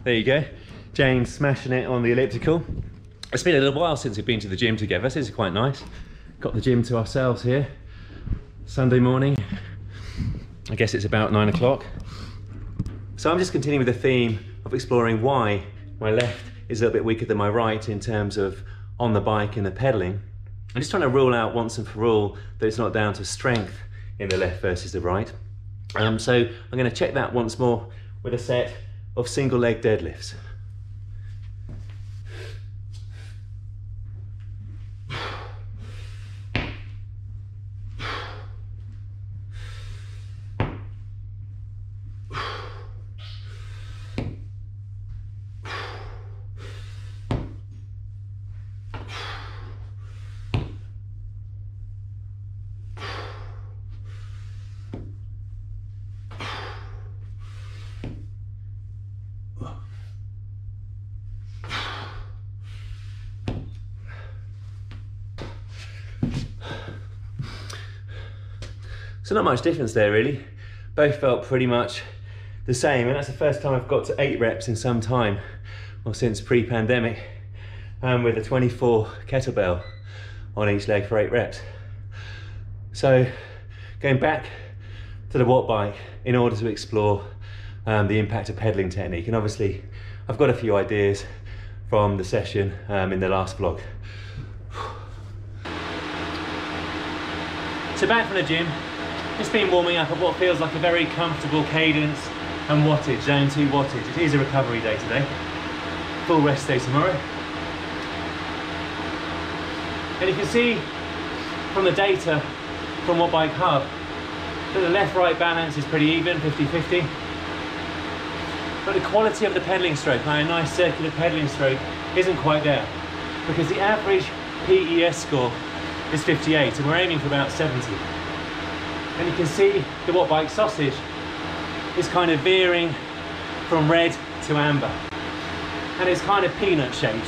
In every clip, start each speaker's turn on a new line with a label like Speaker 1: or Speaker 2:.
Speaker 1: There you go. Jane's smashing it on the elliptical. It's been a little while since we've been to the gym together, so this is quite nice. Got the gym to ourselves here. Sunday morning. I guess it's about 9 o'clock. So I'm just continuing with the theme of exploring why my left is a little bit weaker than my right in terms of on the bike and the pedaling. I'm just trying to rule out once and for all that it's not down to strength in the left versus the right. So I'm going to check that once more with a set of single leg deadlifts. So not much difference there really. Both felt pretty much the same, and that's the first time I've got to 8 reps in some time, or since pre-pandemic, with a 24 kettlebell on each leg for 8 reps. So going back to the watt bike in order to explore the impact of pedaling technique, and obviously I've got a few ideas from the session in the last vlog. So back from the gym, just been warming up at what feels like a very comfortable cadence and wattage, zone 2 wattage. It is a recovery day today, full rest day tomorrow. And you can see from the data from Watt Bike Hub that the left-right balance is pretty even, 50-50. But the quality of the pedaling stroke, like a nice circular pedaling stroke, isn't quite there, because the average PES score is 58 and we're aiming for about 70. And you can see the Watt Bike sausage is kind of veering from red to amber, and it's kind of peanut shaped,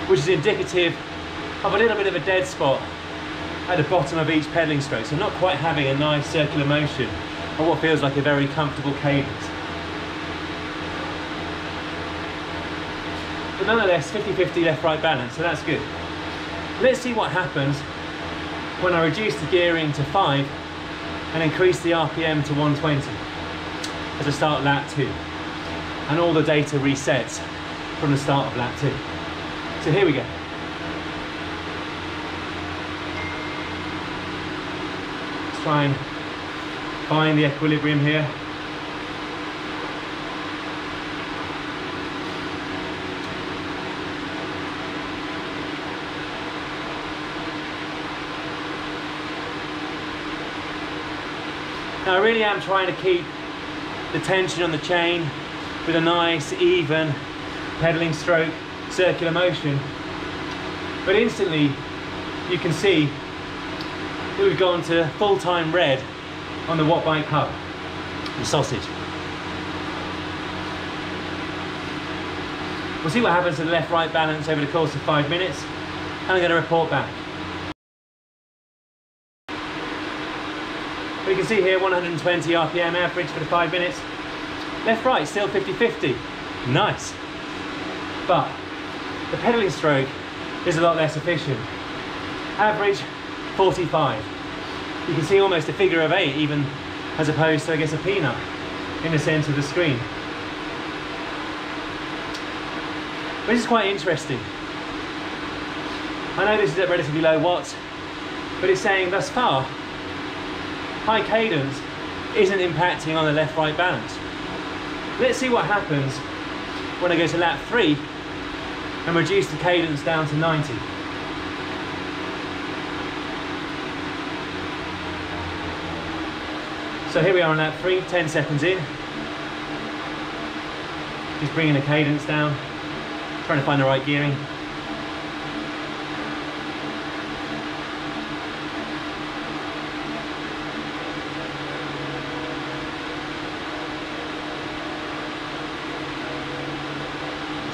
Speaker 1: which is indicative of a little bit of a dead spot at the bottom of each pedaling stroke, so not quite having a nice circular motion or what feels like a very comfortable cadence. But nonetheless, 50-50 left-right balance, so that's good. Let's see what happens when I reduce the gearing to 5 and increase the RPM to 120 as I start lap 2. And all the data resets from the start of lap 2. So here we go. Let's try and find the equilibrium here. Now I really am trying to keep the tension on the chain with a nice even pedaling stroke, circular motion. But instantly you can see that we've gone to full-time red on the Watt Bike Hub, the sausage. We'll see what happens to the left-right balance over the course of 5 minutes, and I'm going to report back. You can see here 120 RPM average for the 5 minutes. Left-right still 50-50. Nice. But the pedaling stroke is a lot less efficient. Average 45. You can see almost a figure of 8 even, as opposed to I guess a peanut in the centre of the screen. But this is quite interesting. I know this is at relatively low watts, but it's saying thus far high cadence isn't impacting on the left-right balance. Let's see what happens when I go to lap 3 and reduce the cadence down to 90. So here we are on lap 3, 10 seconds in. Just bringing the cadence down, trying to find the right gearing.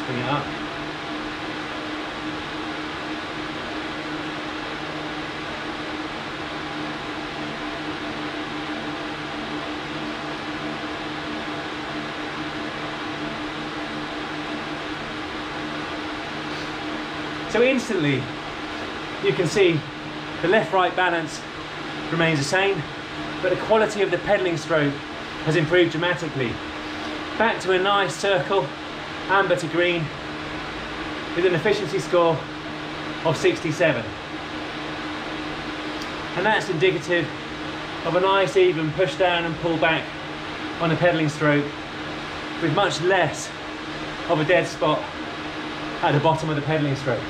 Speaker 1: Bring it up. So instantly you can see the left-right balance remains the same, but the quality of the pedalling stroke has improved dramatically. Back to a nice circle, amber to green, with an efficiency score of 67. And that's indicative of a nice even push down and pull back on the pedalling stroke, with much less of a dead spot at the bottom of the pedalling stroke.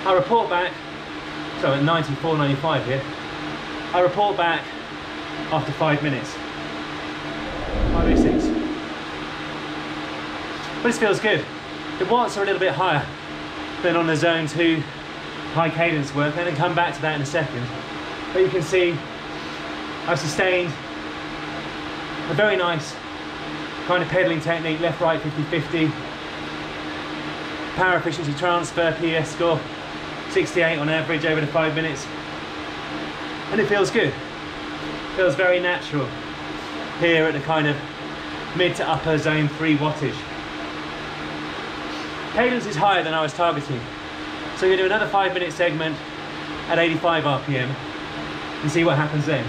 Speaker 1: I report back, so at 94, 95 here, I report back after 5 minutes. 5:06. But this feels good. The watts are a little bit higher than on the Zone 2 high cadence work. I'm going to come back to that in a second. But you can see I've sustained a very nice kind of pedaling technique, left, right, 50-50. Power efficiency transfer, PS score, 68 on average over the 5 minutes. And it feels good. It feels very natural here at the kind of mid to upper Zone 3 wattage. Cadence is higher than I was targeting. So we're going to do another 5-minute segment at 85 RPM and see what happens then.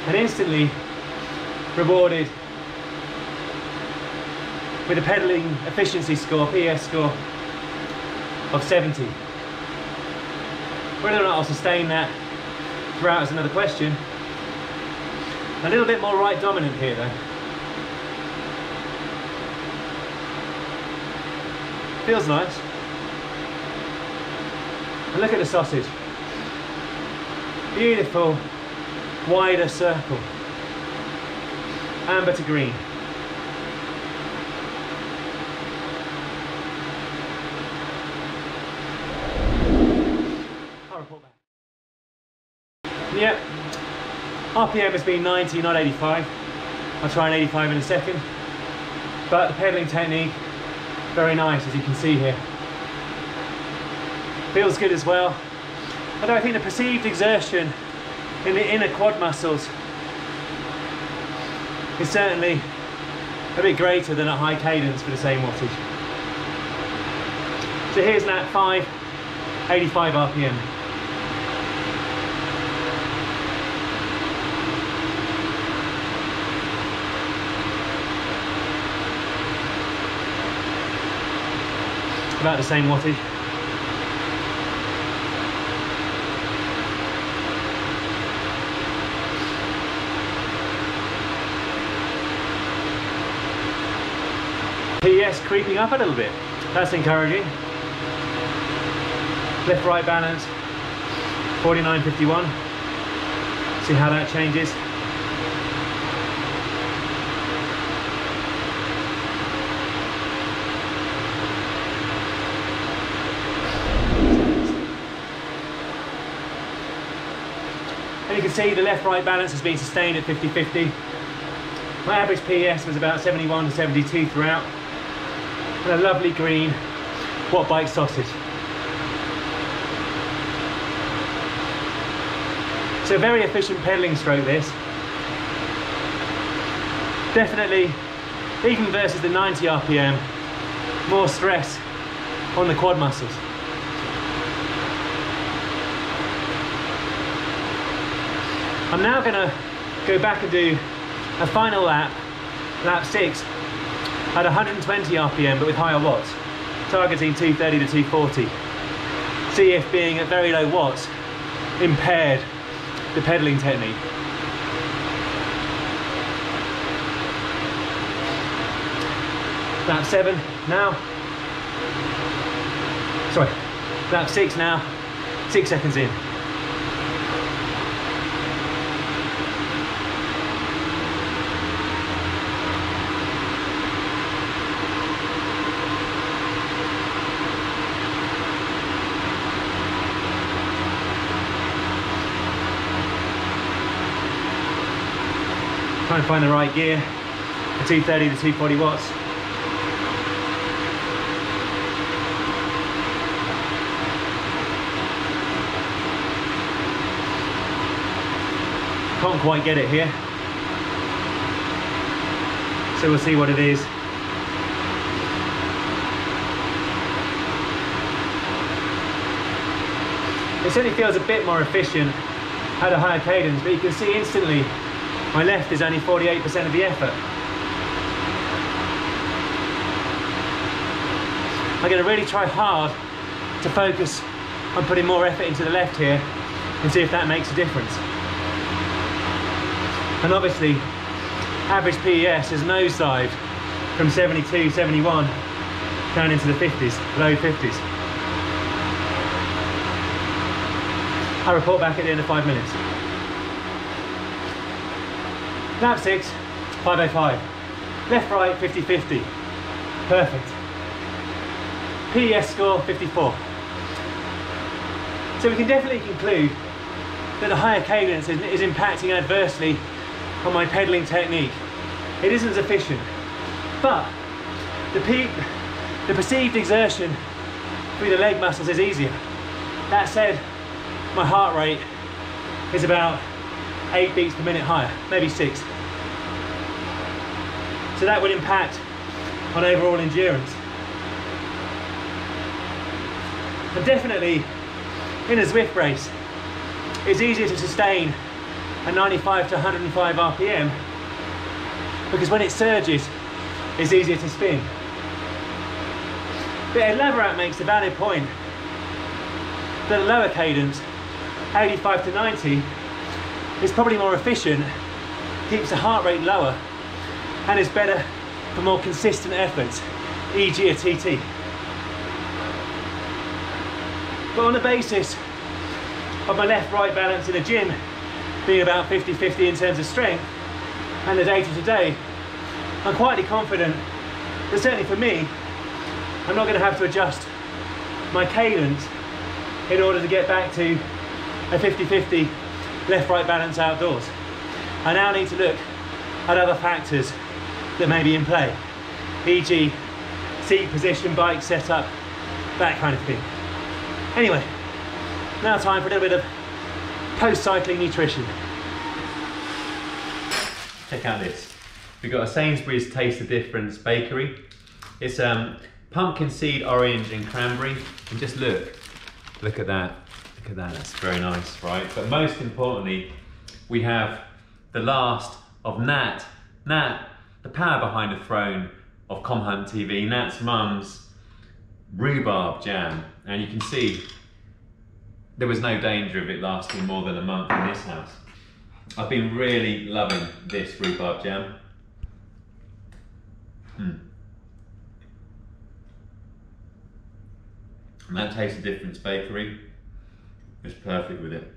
Speaker 1: And instantly rewarded with a pedaling efficiency score, PS score of 70. Whether or not I'll sustain that throughout is another question. A little bit more right dominant here though. Feels nice. And look at the sausage. Beautiful, wider circle. Amber to green. I'll report back. Yep, RPM has been 90, not 85. I'll try an 85 in a second. But the pedaling technique, very nice, as you can see here. Feels good as well. Although I think the perceived exertion in the inner quad muscles is certainly a bit greater than at high cadence for the same wattage. So here's lap 5, 85 RPM. About the same wattage. PS creeping up a little bit. That's encouraging. Left-right balance, 49-51. See how that changes. And you can see the left-right balance has been sustained at 50-50. My average PS was about 71 to 72 throughout. And a lovely green watt bike sausage. So a very efficient pedaling stroke this. Definitely, even versus the 90 RPM, more stress on the quad muscles. I'm now going to go back and do a final lap, lap 6, at 120 RPM but with higher watts, targeting 230 to 240. See if being at very low watts impaired the pedaling technique. Lap 7 now. Sorry, lap 6 now, 6 seconds in. Try and find the right gear for 230 to 240 watts. can't quite get it here, so we'll see what it is. It certainly feels a bit more efficient at a higher cadence, but you can see instantly my left is only 48% of the effort. I'm going to really try hard to focus on putting more effort into the left here and see if that makes a difference. And obviously, average PES has nosedived from 72, 71 down into the 50s, low 50s. I'll report back at the end of 5 minutes. Lap 6, 5:05. Left, right, 50-50. Perfect. PES score, 54. So we can definitely conclude that the higher cadence is impacting adversely on my pedaling technique. It isn't as efficient, but the perceived exertion through the leg muscles is easier. That said, my heart rate is about 8 beats per minute higher, maybe 6. So that would impact on overall endurance. And definitely in a Zwift race, it's easier to sustain a 95 to 105 RPM because when it surges, it's easier to spin. But Ed Laverat makes a valid point that a lower cadence, 85 to 90, is probably more efficient, keeps the heart rate lower, and is better for more consistent efforts, e.g. a TT. But on the basis of my left-right balance in the gym being about 50-50 in terms of strength, and the data today, I'm quietly confident that certainly for me, I'm not going to have to adjust my cadence in order to get back to a 50-50 left-right balance outdoors. I now need to look at other factors that may be in play, e.g. seat position, bike setup, that kind of thing. Anyway, now time for a little bit of post-cycling nutrition. Check out this. We've got a Sainsbury's Taste the Difference bakery. It's pumpkin seed, orange and cranberry. And just look at that. Look at that, that's very nice, right? But most importantly, we have the last of Nat, the power behind the throne of Comhunt TV, Nat's mum's Rhubarb Jam. And you can see there was no danger of it lasting more than a month in this house. I've been really loving this Rhubarb Jam. And that Taste the Difference bakery is perfect with it.